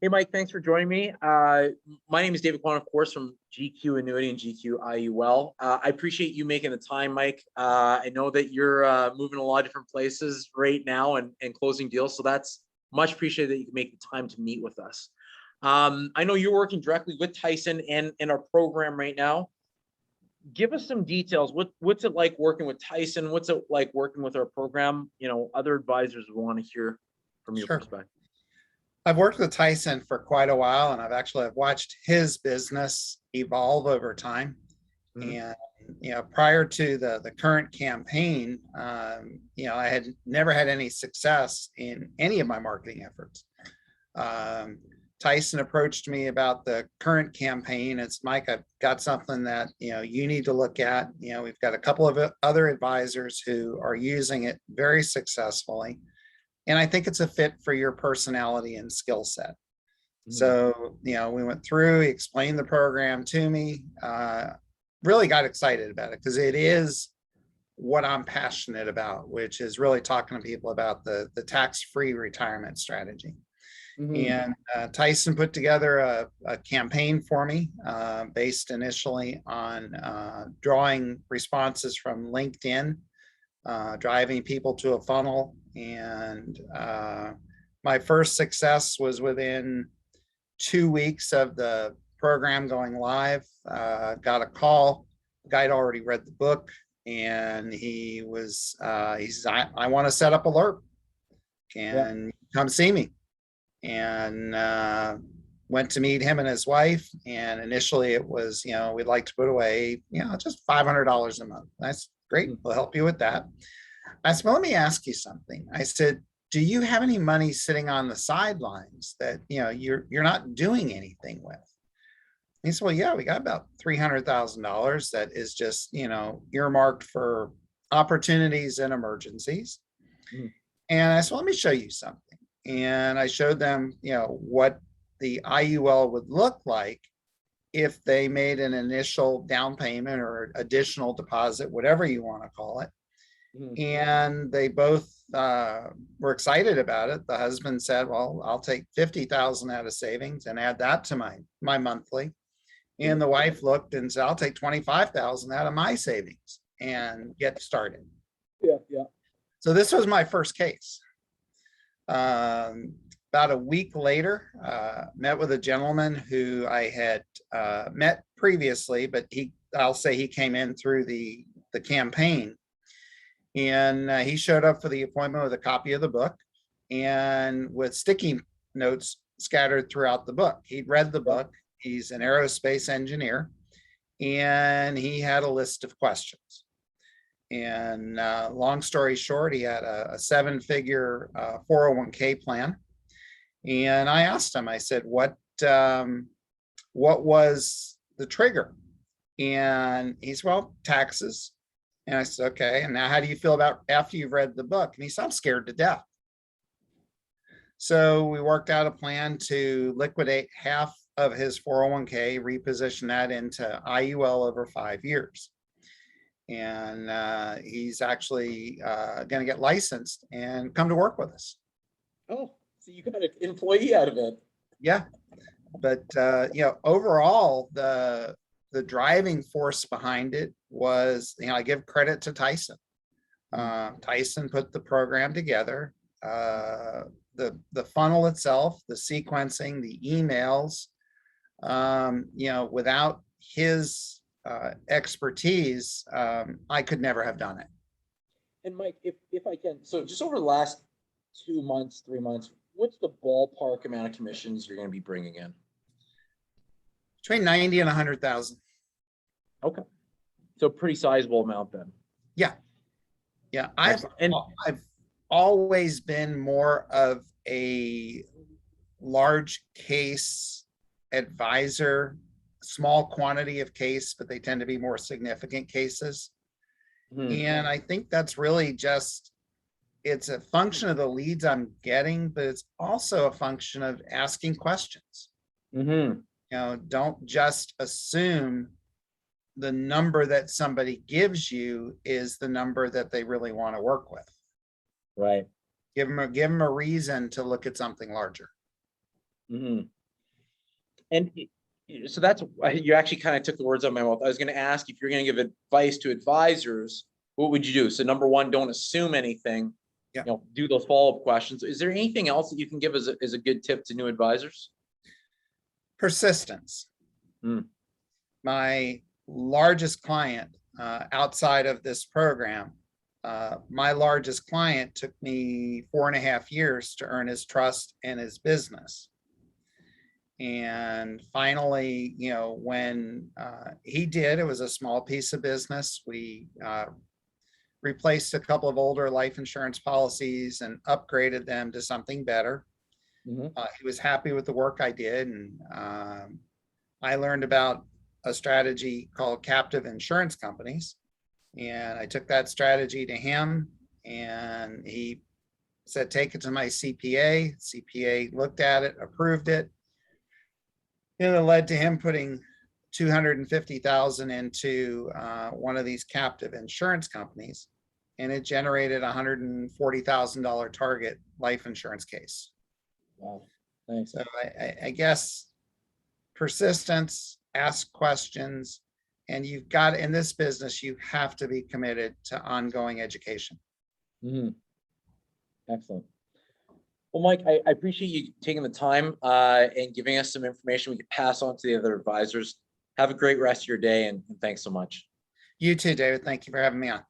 Hey, Mike, thanks for joining me. My name is David Quon, of course, from GQ Annuity and GQ IUL. I appreciate you making the time, Mike. I know that you're moving a lot of different places right now and closing deals, so that's much appreciated that you can make the time to meet with us. I know you're working directly with Tyson and in our program right now. Give us some details. What's it like working with Tyson? What's it like working with our program? Other advisors will want to hear from your Sure. perspective. I've worked with Tyson for quite a while, and I've watched his business evolve over time. Mhm. And prior to the current campaign, I had never had any success in any of my marketing efforts. Tyson approached me about the current campaign. It's, Mike, I've got something that you need to look at. We've got a couple of other advisors who are using it very successfully, and I think it's a fit for your personality and skill set. So, we went through, he explained the program to me, really got excited about it because it is what I'm passionate about, which is really talking to people about the tax-free retirement strategy. And Tyson put together a campaign for me based initially on drawing responses from LinkedIn, driving people to a funnel. And my first success was within 2 weeks of the program going live. Got a call. The guy had already read the book, and he said, I want to set up alert. Can come see me? And went to meet him and his wife. And initially it was, we'd like to put away, just $500 a month. That's great. We'll help you with that. I said, well, let me ask you something. I said, do you have any money sitting on the sidelines that, you're not doing anything with? He said, well, yeah, we got about $300,000 that is just, earmarked for opportunities and emergencies. And I said, let me show you something. And I showed them, what the IUL would look like if they made an initial down payment or additional deposit, whatever you want to call it. And they both were excited about it. The husband said, well, I'll take 50,000 out of savings and add that to my monthly. And the wife looked and said, I'll take 25,000 out of my savings and get started. Yeah. So this was my first case. About a week later, met with a gentleman who I had met previously, but I'll say he came in through the campaign. And he showed up for the appointment with a copy of the book and with sticky notes scattered throughout the book. He'd read the book. He's an aerospace engineer, and he had a list of questions. And long story short, he had a 7-figure 401k plan. And I asked him, I said, what was the trigger? And he's, well, taxes. And I said, okay, and now how do you feel about after you've read the book? And he said, I'm scared to death. So we worked out a plan to liquidate half of his 401k, reposition that into IUL over 5 years. And he's actually going to get licensed and come to work with us. Oh, so you got an employee out of it. Yeah. But, overall, the driving force behind it was, I give credit to Tyson. Tyson put the program together. The funnel itself, the sequencing, the emails, without his expertise, I could never have done it. And Mike, if I can, so just over the last 2 months, 3 months, what's the ballpark amount of commissions you're going to be bringing in? Between 90 and 100,000. Okay. So pretty sizable amount then. Yeah. I've always been more of a large case advisor, small quantity of case, but they tend to be more significant cases. And I think that's really just, it's a function of the leads I'm getting, but it's also a function of asking questions. Don't just assume the number that somebody gives you is the number that they really want to work with. Right. Give them a reason to look at something larger. Mhm. And so that's, you actually kind of took the words out of my mouth. I was going to ask, if you're going to give advice to advisors, what would you do? So number one, don't assume anything, Yeah. do those follow-up questions. Is there anything else that you can give as a good tip to new advisors? Persistence. Mm. My largest client outside of this program, my largest client took me 4.5 years to earn his trust and his business. And finally, when he did, it was a small piece of business. We replaced a couple of older life insurance policies and upgraded them to something better. Mhm. He was happy with the work I did. And I learned about a strategy called captive insurance companies. And I took that strategy to him, and he said, take it to my CPA. CPA looked at it, approved it. And it led to him putting 250,000 into one of these captive insurance companies, and it generated $140,000 target life insurance case. Wow. Thanks. So I guess persistence, ask questions, and you've got, in this business, you have to be committed to ongoing education. Mhm. Excellent. Well, Mike, I appreciate you taking the time and giving us some information we could pass on to the other advisors. Have a great rest of your day, and thanks so much. You too, David. Thank you for having me on.